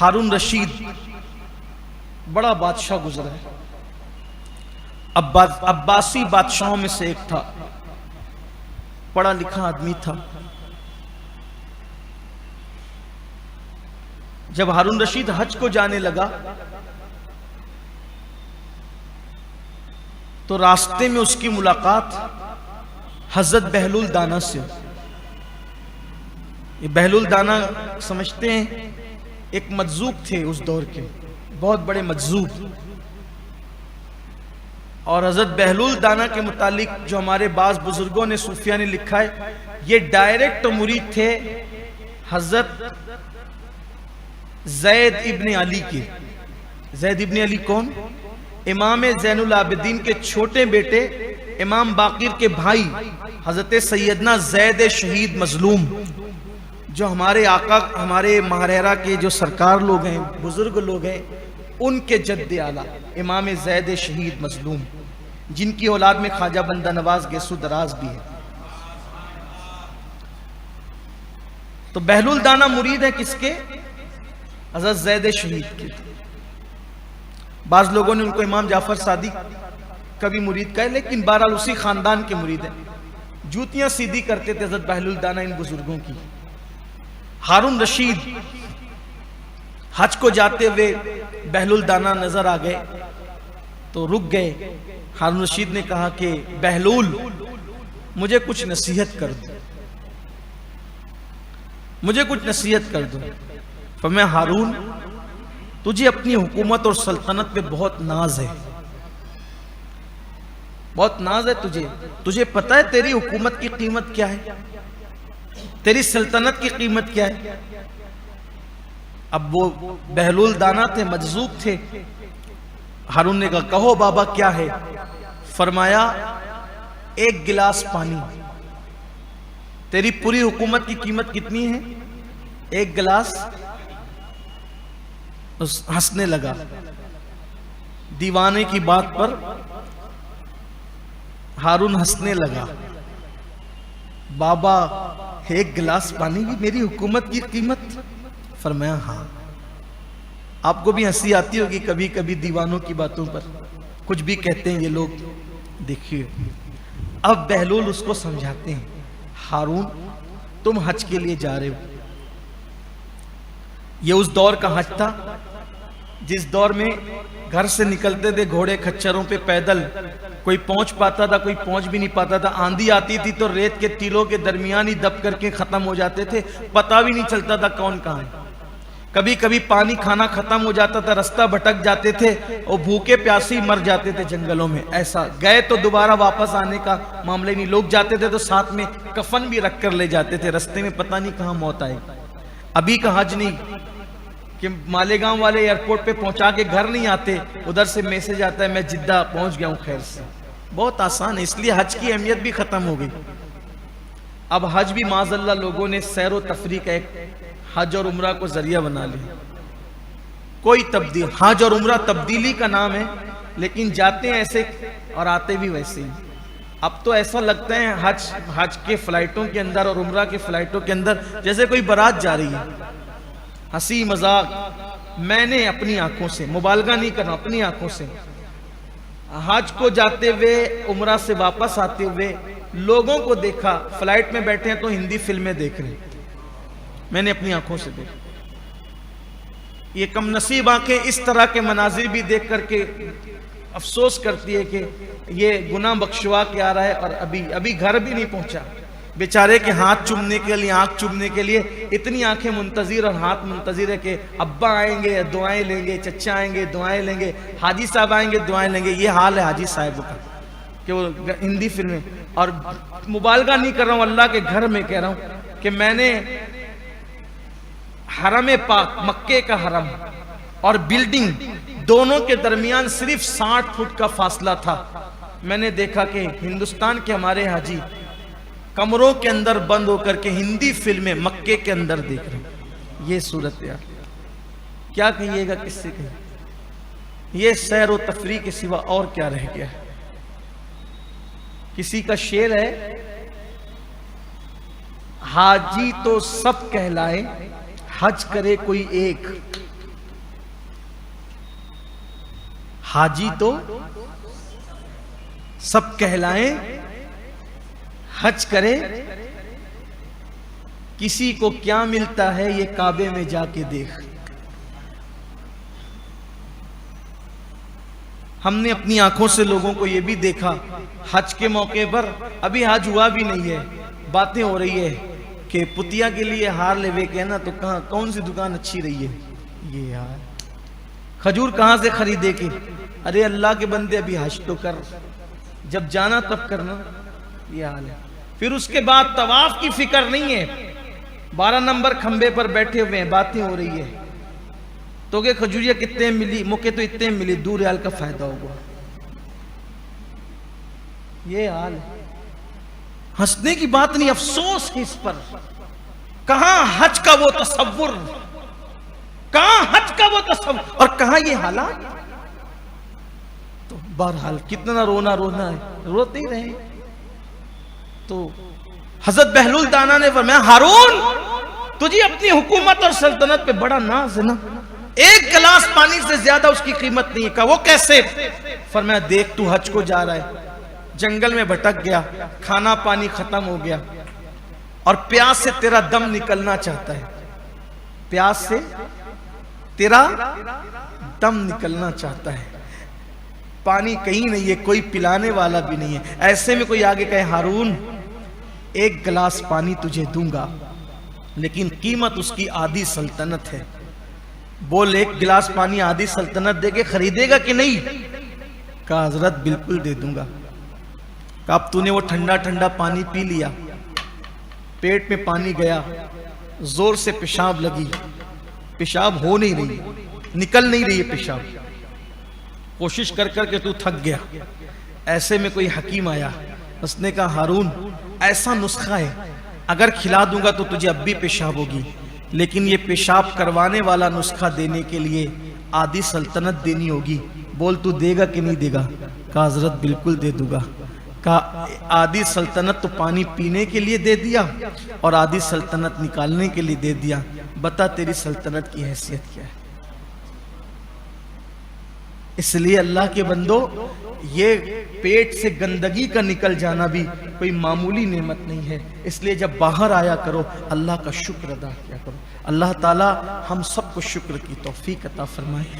ہارون رشید بڑا بادشاہ گزرا ہے، عباسی بادشاہوں میں سے ایک تھا، پڑھا لکھا آدمی تھا۔ جب ہارون رشید حج کو جانے لگا تو راستے میں اس کی ملاقات حضرت بہلول دانا سے۔ یہ بہلول دانا سمجھتے ہیں ایک مجذوب تھے اس دور کے، بہت بڑے مجذوب، اور حضرت بہلول دانا کے متعلق جو ہمارے بعض بزرگوں نے صوفیہ نے لکھا ہے، یہ ڈائریکٹ مرید تھے حضرت زید ابن علی کے۔ زید ابن علی کون؟ امام زین العابدین کے چھوٹے بیٹے امام باقر کے بھائی حضرت سیدنا زید شہید مظلوم، جو ہمارے آقا ہمارے ماہرہ کے جو سرکار لوگ ہیں، بزرگ لوگ ہیں، ان کے جد اعلیٰ امام زید شہید مظلوم، جن کی اولاد میں خواجہ بندہ نواز گیسو دراز بھی ہے۔ تو بہلول دانا مرید ہے کس کے؟ حضرت زید شہید کے۔ بعض لوگوں نے ان کو امام جعفر صادق کبھی مرید کہا ہے، لیکن بہرحال اسی خاندان کے مرید ہیں۔ جوتیاں سیدھی کرتے تھے حضرت بہلول دانا ان بزرگوں کی۔ ہارون رشید حج کو جاتے ہوئے بہلول دانا نظر آ گئے تو رک گئے۔ ہارون رشید نے کہا کہ بہلول مجھے کچھ نصیحت کر دو، مجھے کچھ نصیحت کر دو۔ فرمایا ہارون تجھے اپنی حکومت اور سلطنت پہ بہت ناز ہے، بہت ناز ہے تجھے پتہ ہے تیری حکومت کی قیمت کیا ہے، تیری سلطنت کی قیمت کیا ہے؟ اب وہ بہلول دانا تھے، مجذوب تھے۔ ہارون نے کہا کہو بابا کیا ہے؟ فرمایا ایک گلاس پانی۔ تیری پوری حکومت کی قیمت کتنی ہے؟ ایک گلاس۔ ہنسنے لگا دیوانے کی بات پر، ہارون ہنسنے لگا، بابا ایک گلاس پانی بھی میری حکومت کی قیمت؟ فرمایا ہاں۔ آپ کو بھی ہنسی آتی ہوگی کبھی کبھی دیوانوں کی باتوں پر، کچھ بھی کہتے ہیں یہ لوگ۔ دیکھیے اب بہلول اس کو سمجھاتے ہیں، ہارون تم حج کے لیے جا رہے ہو، یہ اس دور کا حج تھا جس دور میں گھر سے نکلتے تھے گھوڑے کھچروں پہ پیدل، کوئی پہنچ پاتا تھا کوئی پہنچ بھی نہیں پاتا تھا، آندھی آتی تھی تو ریت کے ٹیلوں کے درمیان ہی دب کر کے ختم ہو جاتے تھے، پتہ بھی نہیں چلتا تھا کون کہاں ہے۔ کبھی کبھی پانی کھانا ختم ہو جاتا تھا، رستہ بھٹک جاتے تھے اور بھوکے پیاسی مر جاتے تھے جنگلوں میں۔ ایسا گئے تو دوبارہ واپس آنے کا معاملہ نہیں، لوگ جاتے تھے تو ساتھ میں کفن بھی رکھ کر لے جاتے تھے، رستے میں پتہ نہیں کہاں موت آئے۔ ابھی کا حج نہیں کہ مالیگاؤں والے ایئرپورٹ پہ پہنچا کے گھر نہیں آتے، ادھر سے میسج آتا ہے میں جدہ پہنچ گیا ہوں خیر سے۔ بہت آسان ہے، اس لیے حج کی اہمیت بھی ختم ہو گئی۔ اب حج بھی معاذ اللہ لوگوں نے سیر و تفریح کا ایک حج اور عمرہ کو ذریعہ بنا لیا۔ کوئی تبدیل، حج اور عمرہ تبدیلی کا نام ہے، لیکن جاتے ہیں ایسے اور آتے بھی ویسے ہی۔ اب تو ایسا لگتا ہے حج کے فلائٹوں کے اندر اور عمرہ کے فلائٹوں کے اندر جیسے کوئی بارات جا رہی ہے۔ ہنسی مذاق، میں نے اپنی آنکھوں سے، مبالغہ نہیں کرنا، اپنی آنکھوں سے حج کو جاتے ہوئے عمرہ سے واپس آتے ہوئے لوگوں کو دیکھا، فلائٹ میں بیٹھے ہیں تو ہندی فلمیں دیکھ رہے ہیں، میں نے اپنی آنکھوں سے دیکھا۔ یہ کم نصیب آنکھیں اس طرح کے مناظر بھی دیکھ کر کے افسوس کرتی ہے کہ یہ گناہ بخشوا کے آ رہا ہے اور ابھی گھر بھی نہیں پہنچا۔ بیچارے کے ہاتھ چومنے کے لیے، آنکھ چومنے کے لیے اتنی آنکھیں منتظر اور ہاتھ منتظر ہے کہ ابا آئیں گے دعائیں لیں گے، چچا آئیں گے دعائیں لیں گے، حاجی صاحب آئیں گے دعائیں لیں گے۔ یہ حال ہے حاجی صاحب کا کہ وہ ہندی فلمیں، اور مبالغہ نہیں کر رہا ہوں، اللہ کے گھر میں کہہ رہا ہوں کہ میں نے حرم پاک، مکے کا حرم اور بلڈنگ دونوں کے درمیان صرف 60 فٹ کا فاصلہ تھا۔ میں نے دیکھا کہ ہندوستان کے ہمارے حاجی کمروں کے اندر بند ہو کر کے ہندی فلمیں مکے کے اندر دیکھ رہے ہیں۔ یہ صورتحال کیا کہیے گا، کس سے کہیں؟ یہ سیر و تفریح کے سوا اور کیا رہ گیا ہے؟ کسی کا شعر ہے، حاجی تو سب کہلائے، حج کرے کوئی ایک، حاجی تو سب کہلائیں، حج کرے کسی کو کیا ملتا ہے یہ کعبے میں جا کے دیکھ۔ ہم نے اپنی آنکھوں سے لوگوں کو یہ بھی دیکھا حج کے موقع پر، ابھی حج ہوا بھی نہیں ہے، باتیں ہو رہی ہے کہ پتیا کے لیے ہار لے کے نا تو کہاں کون سی دکان اچھی رہی ہے، یہ یار کھجور کہاں سے خریدے کے؟ ارے اللہ کے بندے ابھی حج تو کر، جب جانا تب کرنا، یہ حال ہے۔ پھر اس کے بعد طواف کی فکر نہیں ہے، 12 نمبر کھمبے پر بیٹھے ہوئے ہیں، باتیں ہو رہی ہے تو کہ کھجوریاں کتنے ملی، موقع تو اتنے ملی، 2 ریال کا فائدہ ہوگا، یہ حال ہے۔ ہنسنے کی بات نہیں، افسوس ہے اس پر۔ کہاں حج کا وہ تصور، کہاں حج کا وہ تصور، اور کہاں یہ حالات۔ تو بہرحال کتنا رونا ہے، روتے ہی رہے۔ تو حضرت بہلول دانا نے فرمایا ہارون تجھے اپنی حکومت اور سلطنت پہ بڑا ناز ہے نا، 1 گلاس پانی سے زیادہ اس کی قیمت نہیں ہے۔ کہا وہ کیسے؟ فرمایا دیکھ تو حج کو جا رہا ہے، جنگل میں بھٹک گیا، کھانا پانی ختم ہو گیا، اور پیاس سے تیرا دم نکلنا چاہتا ہے، پیاس سے تیرا دم نکلنا چاہتا ہے، پانی کہیں نہیں ہے، کوئی پلانے والا بھی نہیں ہے۔ ایسے میں کوئی آگے کہے ہارون 1 گلاس پانی تجھے دوں گا، لیکن قیمت اس کی آدھی سلطنت ہے۔ بول 1 گلاس پانی آدھی سلطنت دے کے خریدے گا کہ نہیں؟ کہا حضرت بالکل دے دوں گا۔ کہا اب تو نے وہ ٹھنڈا پانی پی لیا، پیٹ میں پانی گیا، زور سے پیشاب لگی، پیشاب ہو نہیں رہی، نکل نہیں رہی ہے پیشاب، کوشش کر کے تو تھک گیا۔ ایسے میں کوئی حکیم آیا، اس نے کہا ہارون ایسا نسخہ ہے، اگر کھلا دوں گا تو تجھے اب بھی پیشاب ہوگی، لیکن یہ پیشاب کروانے والا نسخہ دینے کے لیے آدھی سلطنت دینی ہوگی، بول تو دے گا کہ نہیں دے گا؟ کہا حضرت بالکل دے دوں گا۔ کہا آدھی سلطنت تو پانی پینے کے لیے دے دیا اور آدھی سلطنت نکالنے کے لیے دے دیا، بتا تیری سلطنت کی حیثیت کیا ہے؟ اس لیے اللہ کے بندو یہ پیٹ سے گندگی کا نکل جانا بھی کوئی معمولی نعمت نہیں ہے، اس لیے جب باہر آیا کرو اللہ کا شکر ادا کیا کرو۔ اللہ تعالی ہم سب کو شکر کی توفیق عطا فرمائے۔